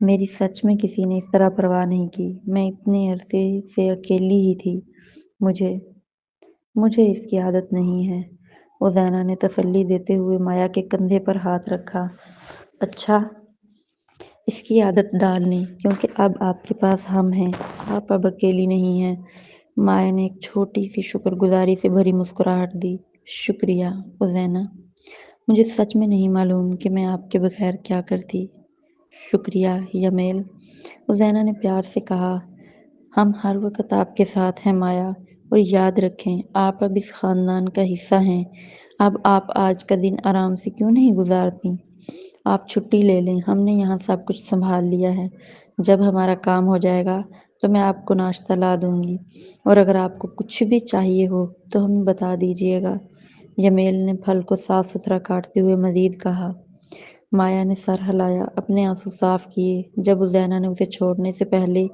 میری سچ میں کسی نے اس طرح پرواہ نہیں کی۔ میں اتنے عرصے سے اکیلی ہی تھی۔ مجھے مجھے اس کی عادت نہیں ہے۔ عزینہ نے تسلی دیتے ہوئے مایا کے کندھے پر ہاتھ رکھا۔ اچھا، اس کی عادت ڈال لیں کیونکہ اب آپ کے پاس ہم ہیں۔ آپ اب اکیلی نہیں ہیں۔ مایا نے ایک چھوٹی سی شکر گزاری سے بھری مسکراہٹ دی۔ شکریہ عزینہ، مجھے سچ میں نہیں معلوم کہ میں آپ کے بغیر کیا کرتی۔ شکریہ یمیل، عزینہ نے پیار سے کہا۔ ہم ہر وقت آپ کے ساتھ ہیں مایا، اور یاد رکھیں آپ اب اس خاندان کا حصہ ہیں۔ اب آپ آج کا دن آرام سے کیوں نہیں گزارتی؟ آپ چھٹی لے لیں، ہم نے یہاں سب کچھ سنبھال لیا ہے۔ جب ہمارا کام ہو جائے گا تو میں آپ کو ناشتہ لا دوں گی، اور اگر آپ کو کچھ بھی چاہیے ہو تو ہمیں بتا دیجیے گا۔ یمیل نے پھل کو صاف ستھرا کاٹتے ہوئے مزید کہا۔ مایا نے سر ہلایا، اپنے آنسو صاف کیے جب عزینہ نے اسے چھوڑنے سے پہلے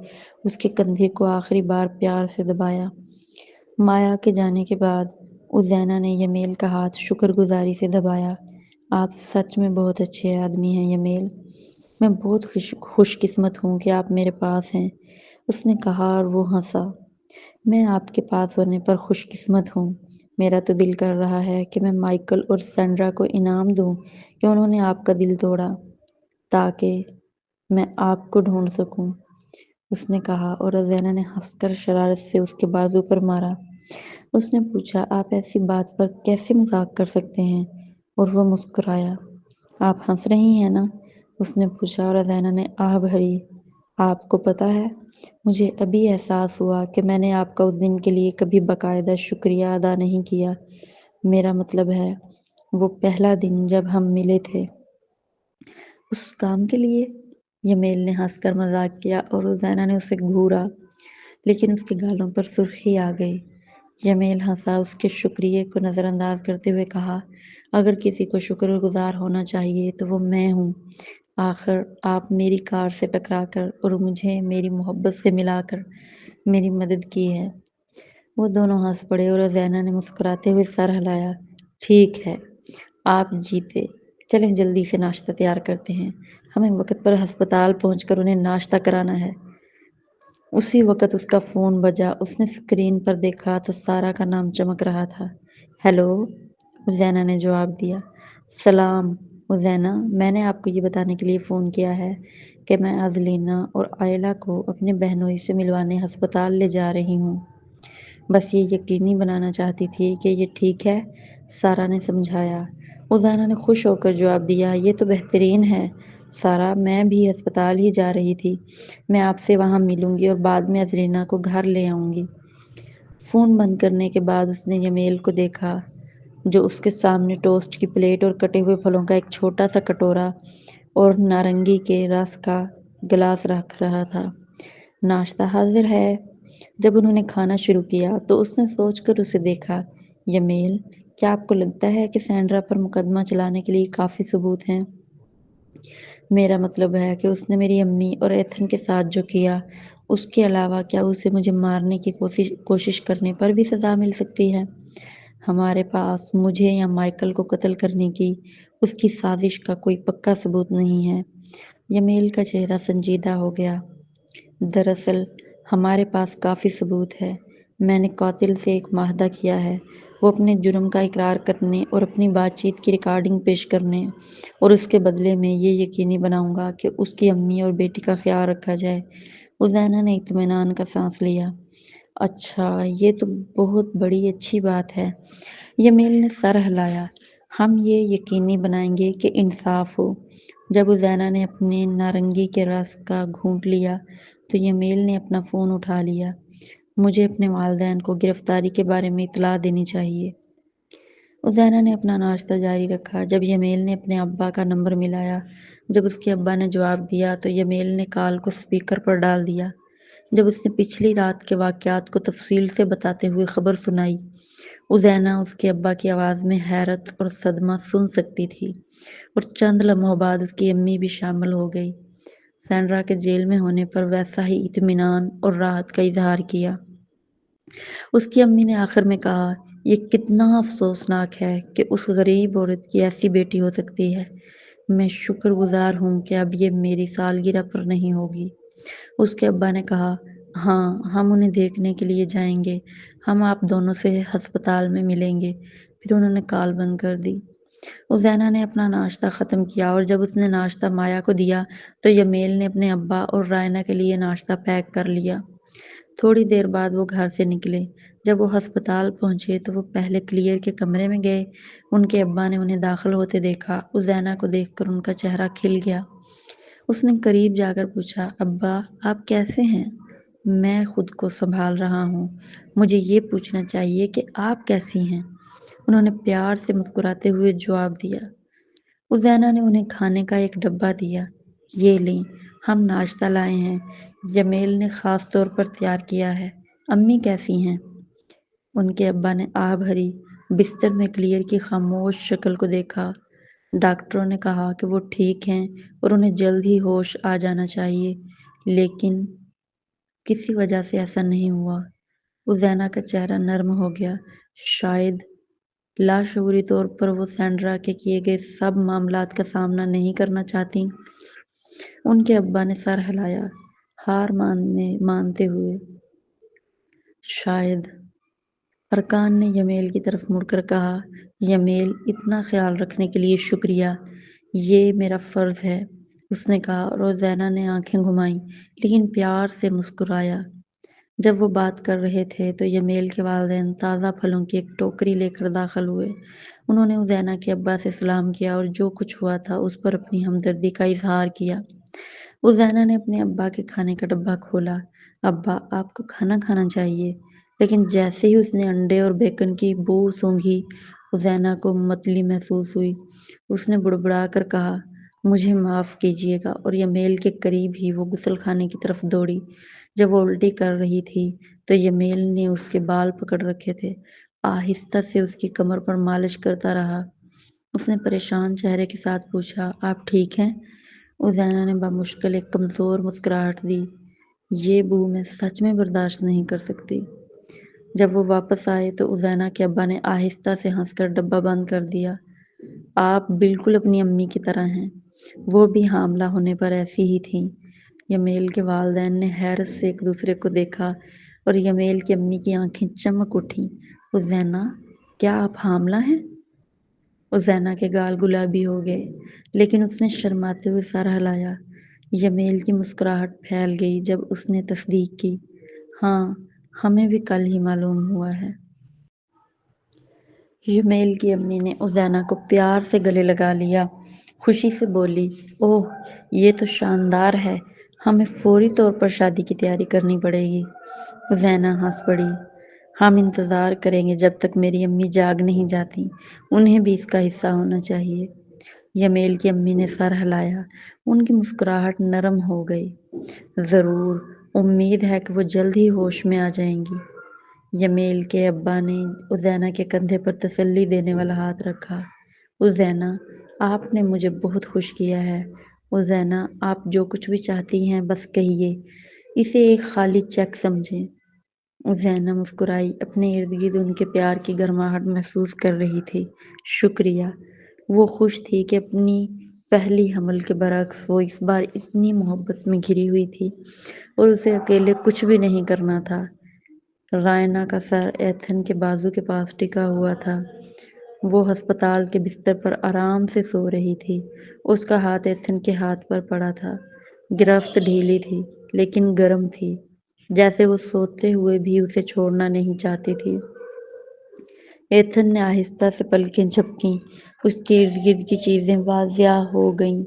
اس کے کندھے کو آخری بار پیار سے دبایا۔ مایا کے جانے کے بعد عزینہ نے یمیل کا ہاتھ شکر گزاری سے دبایا۔ آپ سچ میں بہت اچھے آدمی ہیں یمیل، میں بہت خوش قسمت ہوں کہ آپ میرے پاس ہیں، اس نے کہا اور وہ ہنسا۔ میں آپ کے پاس ہونے پر خوش قسمت ہوں۔ میرا تو دل کر رہا ہے کہ میں مائیکل اور سینڈرا کو انعام دوں کہ انہوں نے آپ کا دل توڑا، تاکہ میں آپ کو ڈھونڈ سکوں، اس نے کہا، اور عزینہ نے ہنس کر شرارت سے اس کے بازو پر مارا۔ اس نے پوچھا، آپ ایسی بات پر کیسے مذاق کر سکتے ہیں؟ اور وہ مسکرایا۔ آپ ہنس رہی ہیں نا؟ اس نے پوچھا، اور عزینہ نے آہ بھری۔ آپ کو پتہ ہے، مجھے ابھی احساس ہوا کہ میں نے آپ کا اس دن کے لیے کبھی باقاعدہ شکریہ ادا نہیں کیا۔ میرا مطلب ہے وہ پہلا دن جب ہم ملے تھے۔ اس کام کے لیے؟ یمیل نے ہنس کر مذاق کیا اور عزینہ نے اسے گھورا، لیکن اس کے گالوں پر سرخی آ گئی۔ یمیل ہنسا، اس کے شکریہ کو نظر انداز کرتے ہوئے کہا، اگر کسی کو شکر گزار ہونا چاہیے تو وہ میں ہوں۔ آخر آپ میری کار سے ٹکرا کر اور مجھے میری محبت سے ملا کر میری مدد کی ہے۔ وہ دونوں ہنس پڑے اور عزینہ نے مسکراتے ہوئے سر ہلایا۔ ٹھیک ہے، آپ جیتے۔ چلیں جلدی سے ناشتہ تیار کرتے ہیں، ہمیں وقت پر ہسپتال پہنچ کر انہیں ناشتہ کرانا ہے۔ اسی وقت اس کا فون بجا۔ اس نے اسکرین پر دیکھا تو سارا کا نام چمک رہا تھا۔ ہیلو، عزینہ نے جواب دیا۔ سلام عزینہ، میں نے آپ کو یہ بتانے کے لیے فون کیا ہے کہ میں آج لینا اور آئلہ کو اپنے بہنوئی سے ملوانے ہسپتال لے جا رہی ہوں۔ بس یہ یقینی بنانا چاہتی تھی کہ یہ ٹھیک ہے، سارا نے سمجھایا۔ عزینہ نے خوش ہو کر جواب دیا، یہ تو بہترین ہے سارا، میں بھی ہسپتال ہی جا رہی تھی۔ میں آپ سے وہاں ملوں گی اور بعد میں ازرینہ کو گھر لے آؤں گی۔ فون بند کرنے کے بعد اس نے یمیل کو دیکھا جو اس کے سامنے ٹوسٹ کی پلیٹ اور کٹے ہوئے پھلوں کا ایک چھوٹا سا کٹورا اور نارنگی کے رس کا گلاس رکھ رہا تھا۔ ناشتہ حاضر ہے؟ جب انہوں نے کھانا شروع کیا تو اس نے سوچ کر اسے دیکھا۔ یمیل، کیا آپ کو لگتا ہے کہ سینڈرا پر مقدمہ چلانے کے لیے کافی ثبوت ہیں؟ میرا مطلب ہے کہ اس نے میری امی اور ایتھن کے ساتھ جو کیا، اس کے علاوہ کیا اسے مجھے مارنے کی کوشش کرنے پر بھی سزا مل سکتی ہے؟ ہمارے پاس مجھے یا مائیکل کو قتل کرنے کی اس کی سازش کا کوئی پکا ثبوت نہیں ہے۔ یمیل کا چہرہ سنجیدہ ہو گیا۔ دراصل ہمارے پاس کافی ثبوت ہے۔ میں نے قاتل سے ایک معاہدہ کیا ہے، وہ اپنے جرم کا اقرار کرنے اور اپنی بات چیت کی ریکارڈنگ پیش کرنے اور اس کے بدلے میں یہ یقینی بناؤں گا کہ اس کی امی اور بیٹی کا خیال رکھا جائے۔ عزینہ نے اطمینان کا سانس لیا۔ اچھا، یہ تو بہت بڑی اچھی بات ہے۔ یمیل نے سر ہلایا۔ ہم یہ یقینی بنائیں گے کہ انصاف ہو۔ جب عزینہ نے اپنے نارنگی کے رس کا گھونٹ لیا تو یمیل نے اپنا فون اٹھا لیا۔ مجھے اپنے والدین کو گرفتاری کے بارے میں اطلاع دینی چاہیے۔ عزینہ نے اپنا ناشتہ جاری رکھا۔ جب یمیل نے اپنے ابا کا نمبر ملایا، جب اس کے ابا نے جواب دیا تو یمیل نے کال کو اسپیکر پر ڈال دیا۔ جب اس نے پچھلی رات کے واقعات کو تفصیل سے بتاتے ہوئے خبر سنائی، عزینہ اس کے ابا کی آواز میں حیرت اور صدمہ سن سکتی تھی، اور چند لمحوں بعد اس کی امی بھی شامل ہو گئی۔ سینڈرا کے جیل میں ہونے پر ویسا ہی اطمینان اور راحت کا اظہار کیا۔ اس کی امی نے آخر میں کہا، یہ کتنا افسوسناک ہے کہ اس غریب عورت کی ایسی بیٹی ہو سکتی ہے۔ میں شکر گزار ہوں کہ اب یہ میری سالگرہ پر نہیں ہوگی۔ اس کے ابا نے کہا، ہاں ہم انہیں دیکھنے کے لیے جائیں گے، ہم آپ دونوں سے ہسپتال میں ملیں گے۔ پھر انہوں نے کال بند کر دی۔ عزینہ نے اپنا ناشتہ ختم کیا اور جب اس نے ناشتہ مایا کو دیا تو یمیل نے اپنے ابا اور رائنا کے لیے ناشتہ پیک کر لیا۔ تھوڑی دیر بعد وہ گھر سے نکلے۔ جب وہ ہسپتال پہنچے تو وہ پہلے کلیئر کے کمرے میں گئے۔ ان کے ابا نے انہیں داخل ہوتے دیکھا۔ عزینہ کو دیکھ کر ان کا چہرہ کھل گیا۔ اس نے قریب جا کر پوچھا، ابا آپ کیسے ہیں؟ میں خود کو سنبھال رہا ہوں، مجھے یہ پوچھنا چاہیے کہ آپ کیسی ہیں؟ انہوں نے پیار سے مسکراتے ہوئے جواب دیا۔ عزینہ نے انہیں کھانے کا ایک ڈبہ دیا۔ یہ لیں، ہم ناشتہ لائے ہیں، جمیل نے خاص طور پر تیار کیا ہے۔ امی کیسی ہیں؟ ان کے ابا نے آہ بھری بستر میں کلیئر کی خاموش شکل کو دیکھا۔ ڈاکٹروں نے کہا کہ وہ ٹھیک ہیں اور انہیں جلد ہی ہوش آ جانا چاہیے، لیکن کسی وجہ سے ایسا نہیں ہوا۔ عزینہ کا چہرہ نرم ہو گیا۔ شاید لاشعوری طور پر وہ سینڈرا کے کیے گئے سب معاملات کا سامنا نہیں کرنا چاہتی۔ ان کے ابا نے سر ہلایا، ہار مانتے ہوئے۔ شاید۔ ارکان نے یمیل کی طرف مڑ کر کہا، یمیل اتنا خیال رکھنے کے لیے شکریہ، یہ میرا فرض ہے، اس نے کہا اور عزینہ نے آنکھیں گھمائیں لیکن پیار سے مسکرایا۔ جب وہ بات کر رہے تھے تو یمیل کے والدین تازہ پھلوں کی ایک ٹوکری لے کر داخل ہوئے۔ انہوں نے عزینہ کے ابا سے سلام کیا اور جو کچھ ہوا تھا اس پر اپنی ہمدردی کا اظہار کیا۔ عزینہ نے اپنے ابا کے کھانے کا ڈبہ کھولا۔ ابا آپ کو کھانا کھانا چاہیے، لیکن جیسے ہی اس نے انڈے اور بیکن کی بو سونگھی عزینہ کو متلی محسوس ہوئی۔ اس نے بڑبڑا کر کہا، مجھے معاف کیجیے گا، اور یمیل کے قریب ہی وہ غسل خانے کی طرف دوڑی۔ جب وہ الٹی کر رہی تھی تو یمیل نے اس کے بال پکڑ رکھے تھے، آہستہ سے اس کی کمر پر مالش کرتا رہا۔ اس نے پریشان چہرے کے ساتھ پوچھا، آپ ٹھیک ہیں؟ عزینہ نے بامشکل ایک کمزور مسکراہٹ دی، یہ بو میں سچ میں برداشت نہیں کر سکتی۔ جب وہ واپس آئے تو عزینہ کے ابا نے آہستہ سے ہنس کر ڈبہ بند کر دیا۔ آپ بالکل اپنی امی کی طرح ہیں، وہ بھی حاملہ ہونے پر ایسی ہی تھیں۔ یمیل کے والدین نے حیرت سے ایک دوسرے کو دیکھا اور یمیل کی امی کی آنکھیں چمک اٹھیں۔ عزینہ، کیا آپ حاملہ ہیں؟ عزینہ کے گال گلابی ہو گئے، لیکن اس نے شرماتے ہوئے سر ہلایا۔ یمیل کی مسکراہٹ پھیل گئی جب اس نے تصدیق کی، ہاں ہمیں بھی کل ہی معلوم ہوا ہے۔ یمیل کی امی نے عزینہ کو پیار سے گلے لگا لیا، خوشی سے بولی، اوہ یہ تو شاندار ہے، ہمیں فوری طور پر شادی کی تیاری کرنی پڑے گی۔ عزینہ ہنس پڑی، ہم انتظار کریں گے جب تک میری امی جاگ نہیں جاتی، انہیں بھی اس کا حصہ ہونا چاہیے۔ یمیل کی امی نے سر ہلایا، ان کی مسکراہٹ نرم ہو گئی، ضرور، امید ہے کہ وہ جلد ہی ہوش میں آ جائیں گی۔ یمیل کے ابا نے عزینہ کے کندھے پر تسلی دینے والا ہاتھ رکھا، عزینہ آپ نے مجھے بہت خوش کیا ہے۔ عزینہ آپ جو کچھ بھی چاہتی ہیں بس کہیے، اسے ایک خالی چیک سمجھیں۔ عزینہ مسکرائی، اپنے ارد گرد ان کے پیار کی گرماہٹ محسوس کر رہی تھی۔ شکریہ۔ وہ خوش تھی کہ اپنی پہلی حمل کے برعکس وہ اس بار اتنی محبت میں گھری ہوئی تھی اور اسے اکیلے کچھ بھی نہیں کرنا تھا۔ رائنا کا سر ایتھن کے بازو کے پاس ٹکا ہوا تھا۔ وہ ہسپتال کے بستر پر آرام سے سو رہی تھی۔ اس کا ہاتھ ایتھن کے ہاتھ پر پڑا تھا۔ گرفت ڈھیلی تھی لیکن گرم تھی، جیسے وہ سوتے ہوئے بھی اسے چھوڑنا نہیں چاہتی تھی۔ ایتھن نے آہستہ سے پلکیں جھپکیں، اس کے ارد گرد کی چیزیں واضح ہو گئیں،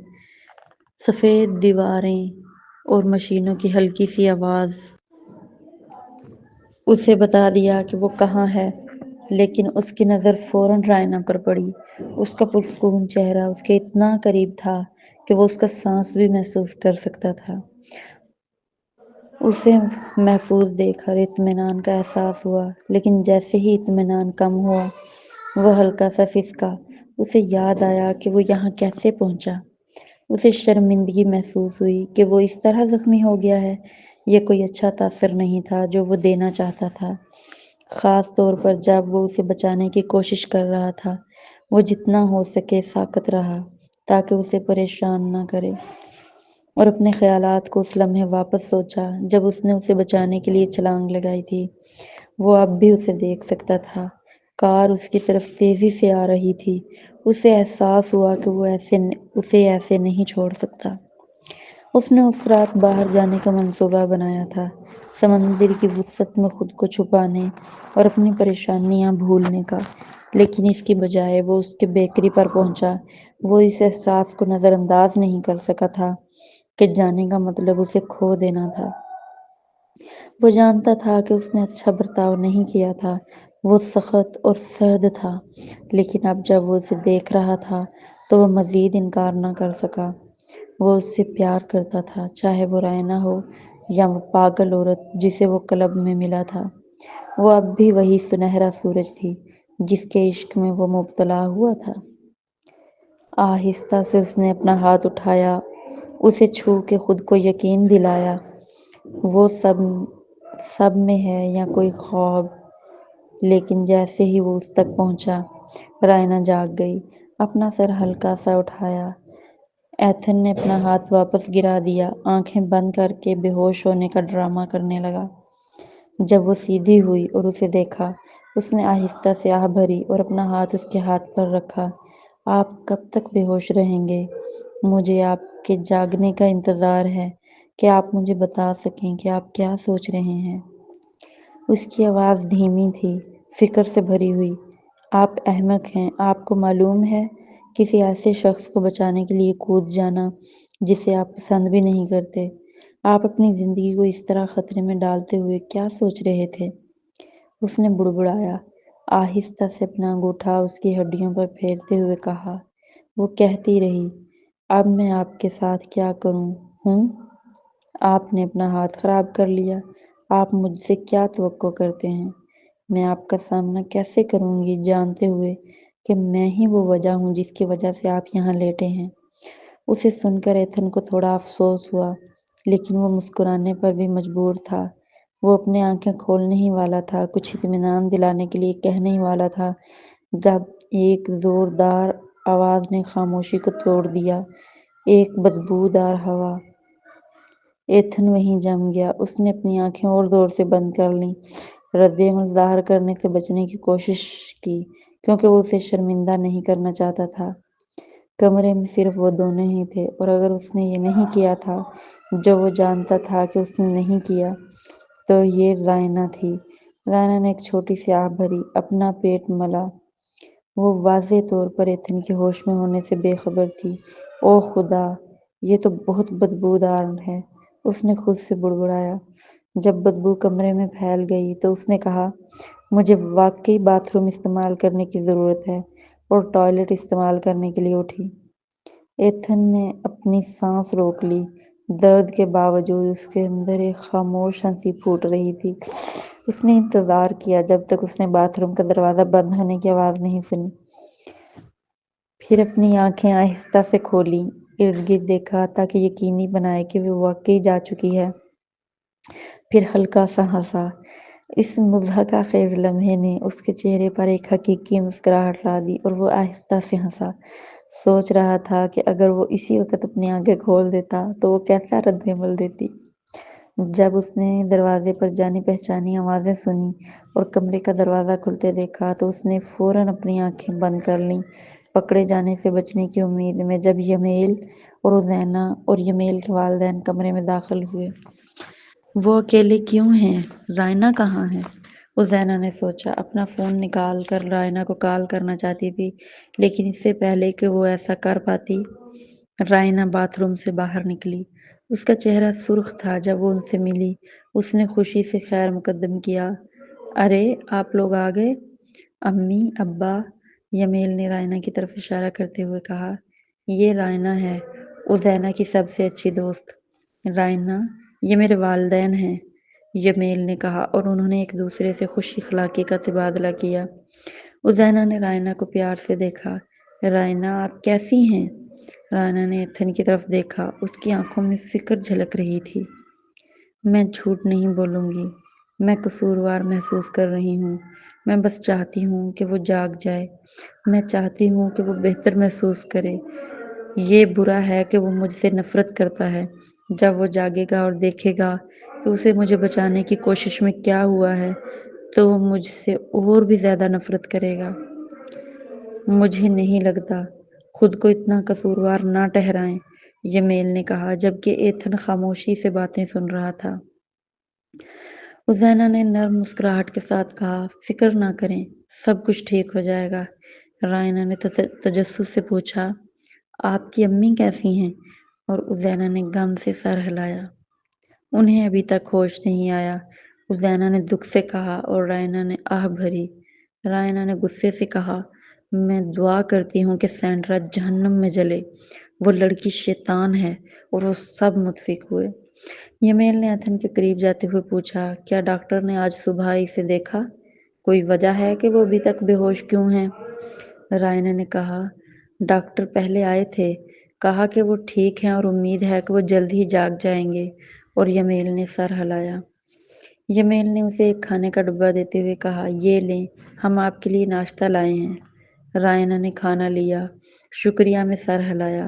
سفید دیواریں اور مشینوں کی ہلکی سی آواز اسے بتا دیا کہ وہ کہاں ہے، لیکن اس کی نظر فوراً رائنا پر پڑی۔ اس کا پرسکون چہرہ اس کے اتنا قریب تھا کہ وہ اس کا سانس بھی محسوس کر سکتا تھا۔ اسے محفوظ دیکھ کر اطمینان کا احساس ہوا، لیکن جیسے ہی اطمینان کم ہوا وہ ہلکا سا سسکا۔ اسے یاد آیا کہ وہ یہاں کیسے پہنچا۔ اسے شرمندگی محسوس ہوئی کہ وہ اس طرح زخمی ہو گیا ہے۔ یہ کوئی اچھا تاثر نہیں تھا جو وہ دینا چاہتا تھا، خاص طور پر جب وہ اسے بچانے کی کوشش کر رہا تھا۔ وہ جتنا ہو سکے ساکت رہا تاکہ اسے پریشان نہ کرے، اور اپنے خیالات کو اس لمحے واپس سوچا جب اس نے اسے بچانے کے لیے چھلانگ لگائی تھی۔ وہ اب بھی اسے دیکھ سکتا تھا۔ کار اس کی طرف تیزی سے آ رہی تھی۔ اسے احساس ہوا کہ وہ اسے ایسے نہیں چھوڑ سکتا۔ اس نے اس رات باہر جانے کا منصوبہ بنایا تھا، سمندر کی وسعت میں خود کو چھپانے اور اپنی پریشانیاں بھولنے کا، لیکن اس کی بجائے وہ اس کے بیکری پر پہنچا۔ وہ اس احساس کو نظر انداز نہیں کر سکا تھا کہ جانے کا مطلب اسے کھو دینا تھا۔ وہ جانتا تھا کہ اس نے اچھا برتاؤ نہیں کیا تھا، وہ سخت اور سرد تھا، لیکن اب جب وہ اسے دیکھ رہا تھا تو وہ مزید انکار نہ کر سکا۔ وہ اس سے پیار کرتا تھا، چاہے وہ رائنا ہو یا وہ پاگل عورت جسے وہ کلب میں ملا تھا۔ وہ اب بھی وہی سنہرا سورج تھی جس کے عشق میں وہ مبتلا ہوا تھا۔ آہستہ سے اس نے اپنا ہاتھ اٹھایا، اسے چھو کے خود کو یقین دلایا وہ سب میں ہے یا کوئی خواب۔ لیکن جیسے ہی وہ اس تک پہنچا، رائنا جاگ گئی، اپنا سر ہلکا سا اٹھایا۔ ایتھن نے اپنا ہاتھ واپس گرا دیا، آنکھیں بند کر کے بے ہوش ہونے کا ڈرامہ کرنے لگا۔ جب وہ سیدھی ہوئی اور اسے دیکھا، اس نے آہستہ سے آہ بھری اور اپنا ہاتھ اس کے ہاتھ پر رکھا۔ آپ کب تک بے ہوش رہیں گے؟ مجھے آپ کے جاگنے کا انتظار ہے کہ آپ مجھے بتا سکیں کہ آپ کیا سوچ رہے ہیں۔ اس کی آواز دھیمی تھی، فکر سے بھری ہوئی۔ آپ احمق ہیں، آپ کو معلوم ہے کسی ایسے شخص کو بچانے کے لیے کود جانا جسے آپ پسند بھی نہیں کرتے۔ آپ اپنی زندگی کو اس طرح خطرے میں ڈالتے ہوئے کیا سوچ رہے تھے؟ اس نے بڑبڑایا، آہستہ سے اپنا انگوٹھا اس کی ہڈیوں پر پھیرتے ہوئے کہا۔ وہ کہتی رہی، اب میں آپ کے ساتھ کیا کروں ہوں؟ آپ نے اپنا ہاتھ خراب کر لیا۔ آپ مجھ سے کیا توقع کرتے ہیں؟ میں آپ کا سامنا کیسے کروں گی جانتے ہوئے کہ میں ہی وہ وجہ ہوں جس کی وجہ سے آپ یہاں لیٹے ہیں؟ اسے سن کر ایتھن کو تھوڑا افسوس ہوا، لیکن وہ مسکرانے پر بھی مجبور تھا۔ وہ اپنی آنکھیں کھولنے ہی والا تھا، کچھ اطمینان دلانے کے لیے کہنے ہی والا تھا، جب ایک زوردار آواز نے خاموشی کو توڑ دیا، ایک بدبودار ہوا۔ ایتھن وہیں جم گیا۔ اس نے اپنی آنکھیں اور زور سے بند کر لیں، رد عمل ظاہر کرنے سے بچنے کی کوشش کی کیونکہ وہ اسے شرمندہ نہیں کرنا چاہتا تھا۔ کمرے میں صرف وہ دونوں ہی تھے، اور اگر اس نے یہ نہیں کیا تھا جو وہ جانتا تھا کہ اس نے نہیں کیا، تو یہ رائنا تھی۔ رائنا نے ایک چھوٹی سی آہ بھری، اپنا پیٹ ملا۔ وہ واضح طور پر ایتھن کے ہوش میں ہونے سے بے خبر تھی۔ اوہ خدا، یہ تو بہت بدبودار ہے، اس نے خود سے بڑبڑایا۔ جب بدبو کمرے میں پھیل گئی تو اس نے کہا، مجھے واقعی باتھ روم استعمال کرنے کی ضرورت ہے، اور ٹوائلٹ استعمال کرنے کے لیے اٹھی۔ ایتھن نے اپنی سانس روک لی۔ درد کے باوجود اس کے اندر ایک خاموش ہنسی پھوٹ رہی تھی۔ اس نے انتظار کیا جب تک اس نے باتھ روم کا دروازہ بند ہونے کی آواز نہیں سنی، پھر اپنی آنکھیں آہستہ سے کھولیں، ارد گرد دیکھا تاکہ یقینی بنائے کہ وہ واقعی جا چکی ہے، پھر ہلکا سا ہنسا۔ اس مضحکہ خیز لمحے نے اس کے چہرے پر ایک حقیقی مسکراہٹ لا دی اور وہ آہستہ سے ہنسا۔ سوچ رہا تھا کہ اگر وہ اسی وقت اپنی آنکھیں کھول دیتا تو وہ کیسا رد عمل دیتی۔ جب اس نے دروازے پر جانی پہچانی آوازیں سنی اور کمرے کا دروازہ کھلتے دیکھا تو اس نے فوراً اپنی آنکھیں بند کر لیں، پکڑے جانے سے بچنے کی امید میں۔ جب یمیل اور روزینہ اور یمیل کے والدین کمرے میں داخل ہوئے۔ وہ اکیلے کیوں ہیں؟ رائنا کہاں ہے؟ روزینہ نے سوچا، اپنا فون نکال کر رائنا کو کال کرنا چاہتی تھی، لیکن اس سے پہلے کہ وہ ایسا کر پاتی، رائنا باتھ روم سے باہر نکلی۔ اس کا چہرہ سرخ تھا جب وہ ان سے ملی۔ اس نے خوشی سے خیر مقدم کیا، ارے آپ لوگ آ گئے، امی ابا۔ یمیل نے رائنا کی طرف اشارہ کرتے ہوئے کہا، یہ رائنا ہے، روزینہ کی سب سے اچھی دوست۔ رائنا، یہ میرے والدین ہیں، یمیل نے کہا، اور انہوں نے ایک دوسرے سے خوش اخلاقی کا تبادلہ کیا۔ روزینہ نے رائنا کو پیار سے دیکھا، رائنا آپ کیسی ہیں؟ رائنا نے ایتھن کی طرف دیکھا، اس کی آنکھوں میں فکر جھلک رہی تھی۔ میں جھوٹ نہیں بولوں گی، میں قصوروار محسوس کر رہی ہوں، میں بس چاہتی ہوں کہ وہ جاگ جائے، میں چاہتی ہوں کہ وہ بہتر محسوس کرے۔ یہ برا ہے کہ وہ مجھ سے نفرت کرتا ہے۔ جب وہ جاگے گا اور دیکھے گا کہ اسے مجھے بچانے کی کوشش میں کیا ہوا ہے تو وہ مجھ سے اور بھی زیادہ نفرت کرے گا۔ مجھے نہیں لگتا، خود کو اتنا قصوروار نہ ٹھہرائیں، یمیل نے کہا جبکہ ایتھن خاموشی سے باتیں سن رہا تھا۔ ازینہ نے نرم مسکراہٹ کے ساتھ کہا، فکر نہ کریں، سب کچھ ٹھیک ہو جائے گا۔ رائنا نے تجسس سے پوچھا، آپ کی امی کیسی ہیں؟ اور ازینہ نے غم سے سر ہلایا۔ انہیں ابھی تک ہوش نہیں آیا، ازینہ نے دکھ سے کہا اور رائنا نے آہ بھری۔ رائنا نے غصے سے کہا، میں دعا کرتی ہوں کہ سینڈرا جہنم میں جلے، وہ لڑکی شیطان ہے۔ اور وہ سب متفق ہوئے۔ یمیل نے ایتھن کے قریب جاتے ہوئے پوچھا، کیا ڈاکٹر نے آج صبح اسے دیکھا؟ کوئی وجہ ہے کہ وہ ابھی تک بے ہوش کیوں ہیں؟ رائنا نے کہا، ڈاکٹر پہلے آئے تھے، کہا کہ وہ ٹھیک ہیں اور امید ہے کہ وہ جلد ہی جاگ جائیں گے۔ اور یمیل نے سر ہلایا۔ یمیل نے اسے ایک کھانے کا ڈبہ دیتے ہوئے کہا، یہ لیں، ہم آپ کے لیے ناشتہ لائے ہیں۔ رائنا نے کھانا لیا، شکریہ میں سر ہلایا۔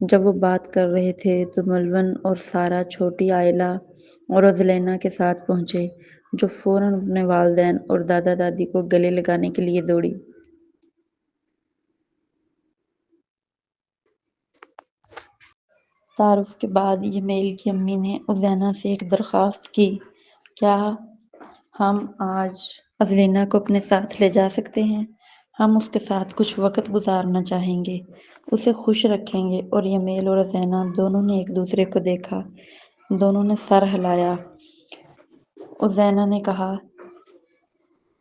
جب وہ بات کر رہے تھے تو ملون اور سارا چھوٹی آئلہ اور روزلینا کے ساتھ پہنچے، جو فوراً اپنے والدین اور دادا دادی کو گلے لگانے کے لیے دوڑی۔ تعارف کے بعد یمیل کی امی نے ازینہ سے ایک درخواست کی، کیا ہم آج ازلینا کو اپنے ساتھ لے جا سکتے ہیں؟ ہم اس کے ساتھ کچھ وقت گزارنا چاہیں گے، اسے خوش رکھیں گے۔ اور یمیل اور ازینہ دونوں نے ایک دوسرے کو دیکھا، دونوں نے سر ہلایا۔ ازینہ نے کہا،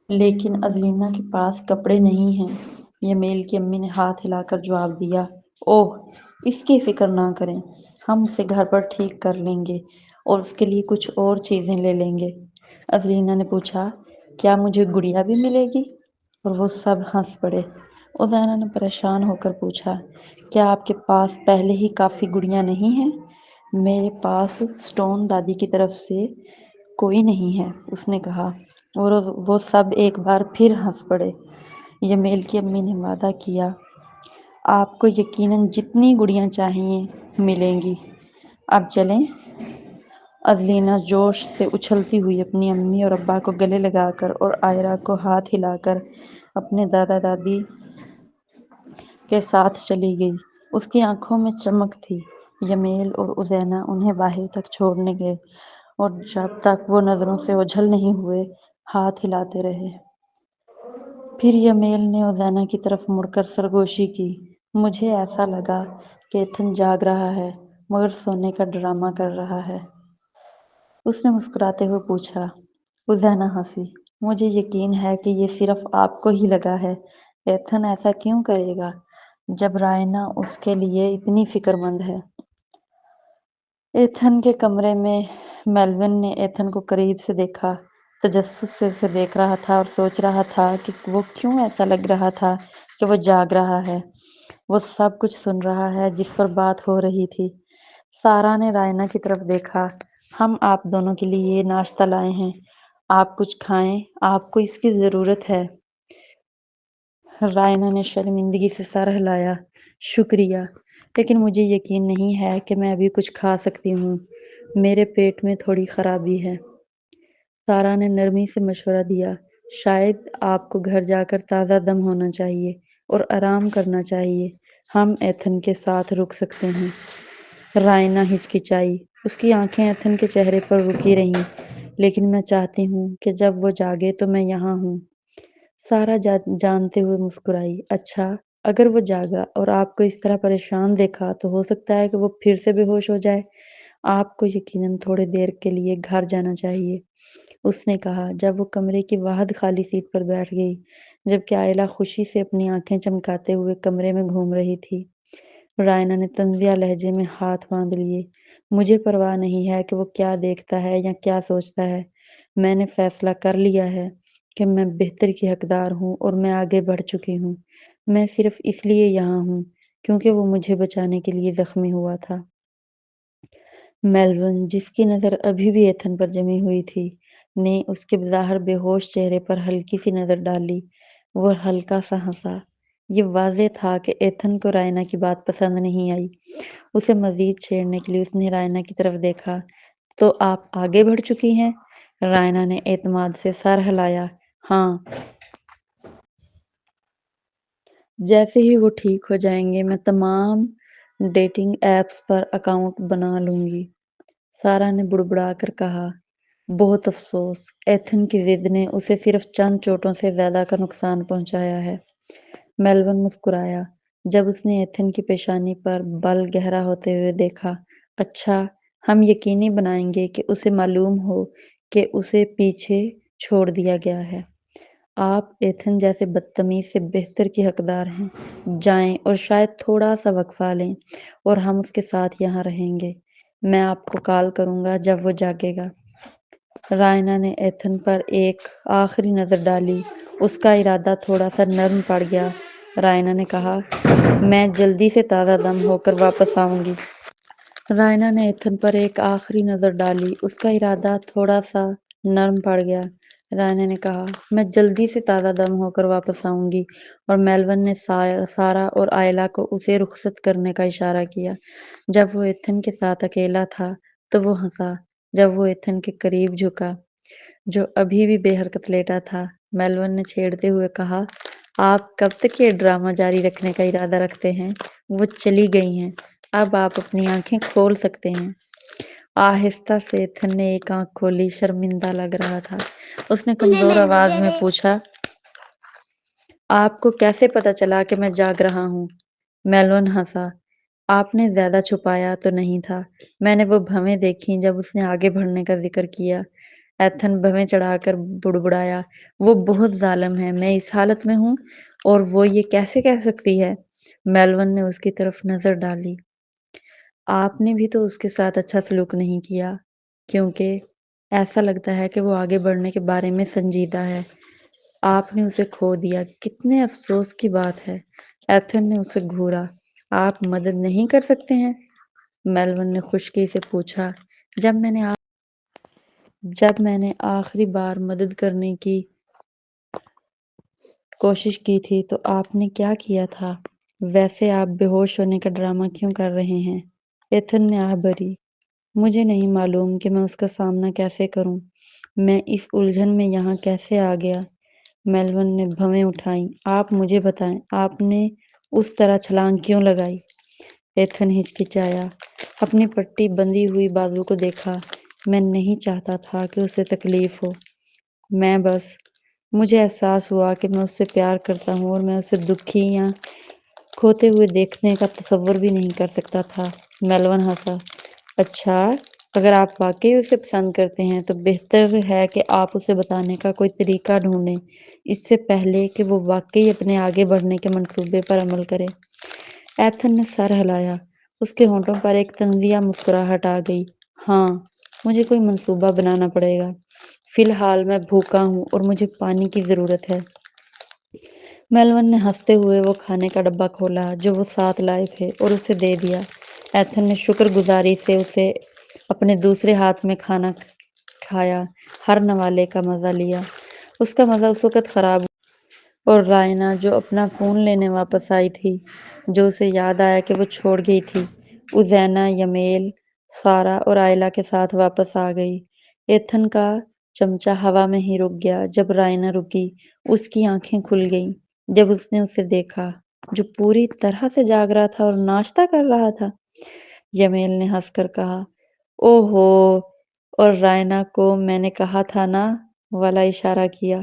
لیکن ازلینا کے پاس کپڑے نہیں ہیں۔ یمیل کی امی نے ہاتھ ہلا کر جواب دیا، اوہ، اس کی فکر نہ کریں، ہم اسے گھر پر ٹھیک کر لیں گے اور اس کے لیے کچھ اور چیزیں لے لیں گے۔ ازلینا نے پوچھا، کیا مجھے گڑیا بھی ملے گی؟ اور وہ سب ہنس پڑے۔ ازینہ نے پریشان ہو کر پوچھا، کیا آپ کے پاس پہلے ہی کافی گڑیاں نہیں ہیں؟ میرے پاس اسٹون دادی کی طرف سے کوئی نہیں ہے، اس نے کہا۔ اور وہ سب ایک بار پھر ہنس پڑے۔ یمیل کی امی نے وعدہ کیا، آپ کو یقیناً جتنی گڑیاں چاہیے ملیں گی۔ اب چلیں۔ ازلینا جوش سے اچھلتی ہوئی اپنی امی اور ابا کو گلے لگا کر اور آئرا کو ہاتھ ہلا کر اپنے دادا دادی کے ساتھ چلی گئی۔ اس کی آنکھوں میں چمک تھی۔ یمیل اور ازینہ انہیں باہر تک چھوڑنے گئے اور جب تک وہ نظروں سے اوجھل نہیں ہوئے ہاتھ ہلاتے رہے۔ پھر یمیل نے ازینہ کی طرف مڑ کر سرگوشی کی، مجھے ایسا لگا کہ ایتھن جاگ رہا ہے مگر سونے کا ڈرامہ کر رہا ہے۔ اس نے مسکراتے ہوئے پوچھا۔ ازینہ ہنسی، مجھے یقین ہے کہ یہ صرف آپ کو ہی لگا ہے۔ ایتھن ایسا کیوں کرے گا جب رائنا اس کے لیے اتنی فکر مند ہے؟ ایتھن کے کمرے میں میلون نے ایتھن کو قریب سے دیکھا، تجسس سے اسے دیکھ رہا تھا اور سوچ رہا تھا کہ وہ کیوں ایسا لگ رہا تھا کہ وہ جاگ رہا ہے، وہ سب کچھ سن رہا ہے جس پر بات ہو رہی تھی۔ سارا نے رائنا کی طرف دیکھا، ہم آپ دونوں کے لیے یہ ناشتہ لائے ہیں، آپ کچھ کھائیں، آپ کو اس کی ضرورت ہے۔ رائنا نے شرمندگی سے سر ہلایا، شکریہ، لیکن مجھے یقین نہیں ہے کہ میں ابھی کچھ کھا سکتی ہوں، میرے پیٹ میں تھوڑی خرابی ہے۔ سارا نے نرمی سے مشورہ دیا، شاید آپ کو گھر جا کر تازہ دم ہونا چاہیے اور آرام کرنا چاہیے، ہم ایتھن کے ساتھ رک سکتے ہیں۔ رائنا ہچکچائی، اس کی آنکھیں ایتھن کے چہرے پر رکی رہیں، لیکن میں چاہتی ہوں کہ جب وہ جاگے تو میں یہاں ہوں۔ سارا جانتے ہوئے مسکرائی، اچھا، اگر وہ جاگا اور آپ کو اس طرح پریشان دیکھا تو ہو سکتا ہے کہ وہ پھر سے بے ہوش ہو جائے، آپ کو یقیناً تھوڑی دیر کے لیے گھر جانا چاہیے، اس نے کہا جب وہ کمرے کی واحد خالی سیٹ پر بیٹھ گئی، جبکہ آئلہ خوشی سے اپنی آنکھیں چمکاتے ہوئے کمرے میں گھوم رہی تھی۔ رائنا نے طنزیہ لہجے میں ہاتھ باندھ لیے، مجھے پرواہ نہیں ہے کہ وہ کیا دیکھتا ہے یا کیا سوچتا ہے، میں نے فیصلہ کر لیا ہے کہ میں بہتر کی حقدار ہوں اور میں آگے بڑھ چکی ہوں، میں صرف اس لیے یہاں ہوں کیونکہ وہ مجھے بچانے کے لیے زخمی ہوا تھا۔ میلون، جس کی نظر ابھی بھی ایتھن پر جمی ہوئی تھی، نے اس کے بظاہر بے ہوش چہرے پر ہلکی سی نظر ڈالی۔ وہ ہلکا سا ہنسا، یہ واضح تھا کہ ایتھن کو رائنا کی بات پسند نہیں آئی۔ اسے مزید چھیڑنے کے لیے اس نے رائنا کی طرف دیکھا۔ تو آپ آگے بڑھ چکی ہیں؟ رائنا نے اعتماد سے سر ہلایا۔ ہاں، جیسے ہی وہ ٹھیک ہو جائیں گے میں تمام ڈیٹنگ ایپس پر اکاؤنٹ بنا لوں گی، سارا نے بڑبڑا کر کہا۔ بہت افسوس، ایتھن کی ضد نے اسے صرف چند چوٹوں سے زیادہ کا نقصان پہنچایا ہے۔ میلون مسکرایا جب اس نے ایتھن کی پیشانی پر بل گہرا ہوتے ہوئے دیکھا۔ اچھا، ہم یقینی بنائیں گے کہ اسے معلوم ہو کہ اسے پیچھے چھوڑ دیا گیا ہے۔ آپ ایتھن جیسے بدتمیز سے بہتر کی حقدار ہیں۔ جائیں اور شاید تھوڑا سا وقفہ لیں اور ہم اس کے ساتھ یہاں رہیں گے۔ میں آپ کو کال کروں گا جب وہ جاگے گا۔ رائنا نے ایتھن پر ایک آخری نظر ڈالی۔ اس کا ارادہ تھوڑا سا نرم پڑ گیا۔ رائنا نے کہا، میں جلدی سے تازہ دم ہو کر واپس آؤں گی۔ رائنا نے ایتھن پر ایک آخری نظر ڈالی۔ اس کا ارادہ تھوڑا سا نرم پڑ گیا۔ رائنا نے کہا، میں جلدی سے تازہ دم ہو کر واپس آؤں گی، اور میلون نے سارا اور آئلہ کو اسے رخصت کرنے کا اشارہ کیا۔ جب وہ ایتھن کے ساتھ اکیلا تھا تو وہ ہنسا۔ جب وہ ایتھن کے قریب جھکا، جو ابھی بھی بے حرکت لیٹا تھا، میلون نے چھیڑتے ہوئے کہا، آپ کب تک یہ ڈرامہ جاری رکھنے کا ارادہ رکھتے ہیں؟ وہ چلی گئی ہیں، اب آپ اپنی آنکھیں کھول سکتے ہیں۔ آہستہ سے ایتھن نے ایک آنکھ کھولی، شرمندہ لگ رہا تھا۔ اس نے کمزور آواز میں پوچھا، آپ کو کیسے پتا چلا کہ میں جاگ رہا ہوں؟ میلون ہنسا۔ آپ نے زیادہ چھپایا تو نہیں تھا۔ میں نے وہ بھویں دیکھیں جب اس نے آگے بڑھنے کا ذکر کیا۔ ایتھن بھویں چڑھا کر بڑبڑایا، وہ بہت ظالم ہے، میں اس حالت میں ہوں اور وہ یہ کیسے کہہ سکتی ہے؟ میلون نے اس کی طرف نظر ڈالی۔ آپ نے بھی تو اس کے ساتھ اچھا سلوک نہیں کیا، کیونکہ ایسا لگتا ہے کہ وہ آگے بڑھنے کے بارے میں سنجیدہ ہے۔ آپ نے اسے کھو دیا، کتنے افسوس کی بات ہے۔ ایتھن نے اسے گھورا۔ آپ مدد نہیں کر سکتے ہیں؟ میلون نے خشکی سے پوچھا۔ جب میں نے آخری بار مدد کرنے کی کوشش کی تھی تو آپ نے کیا کیا تھا؟ ویسے آپ بے ہوش ہونے کا ڈرامہ کیوں کر رہے ہیں؟ ایتھن نے آہ بھری۔ مجھے نہیں معلوم کہ میں اس کا سامنا کیسے کروں۔ میں اس الجھن میں یہاں کیسے آ گیا؟ میلون نے بھویں اٹھائیں۔ آپ مجھے بتائیں، آپ نے اس طرح چھلانگ کیوں لگائی؟ ایتھن ہچکچایا، اپنی پٹی بندھی ہوئی بازو کو دیکھا۔ میں نہیں چاہتا تھا کہ اسے تکلیف ہو۔ مجھے احساس ہوا کہ میں اس سے پیار کرتا ہوں اور میں اسے دکھی یا کھوتے ہوئے دیکھنے کا تصور بھی نہیں کر سکتا تھا۔ میلون ہنسا۔ اچھا، اگر آپ واقعی اسے پسند کرتے ہیں تو بہتر ہے کہ آپ اسے بتانے کا کوئی طریقہ ڈھونڈیں، اس سے پہلے کہ وہ واقعی اپنے آگے بڑھنے کے منصوبے پر عمل کرے۔ ایتھن نے سر ہلایا۔ اس کے ہونٹوں پر ایک طنزیہ مسکراہٹ آ گئی۔ ہاں، مجھے کوئی منصوبہ بنانا پڑے گا۔ فی الحال میں بھوکا ہوں اور مجھے پانی کی ضرورت ہے۔ میلون نے ہنستے ہوئے وہ کھانے کا ڈبہ کھولا جو وہ ساتھ لائے تھے اور اسے دے دیا۔ ایتھن نے شکر گزاری سے اسے اپنے دوسرے ہاتھ میں کھانا کھایا، ہر نوالے کا مزہ لیا۔ اس کا مزہ اس وقت خراب ہوا اور رائنا جو اپنا فون لینے واپس آئی تھی، جو اسے یاد آیا کہ وہ چھوڑ گئی تھی، ازینا، یمیل، سارا اور آئلہ کے ساتھ واپس آ گئی۔ ایتھن کا چمچہ ہوا میں ہی رک گیا جب رائنا رکی۔ اس کی آنکھیں کھل گئیں جب اس نے اسے دیکھا، جو پوری طرح سے جاگ رہا تھا اور ناشتہ کر رہا تھا۔ یمیل نے ہنس کر کہا، او ہو، اور رائنا کو میں نے کہا تھا نا، والا اشارہ کیا۔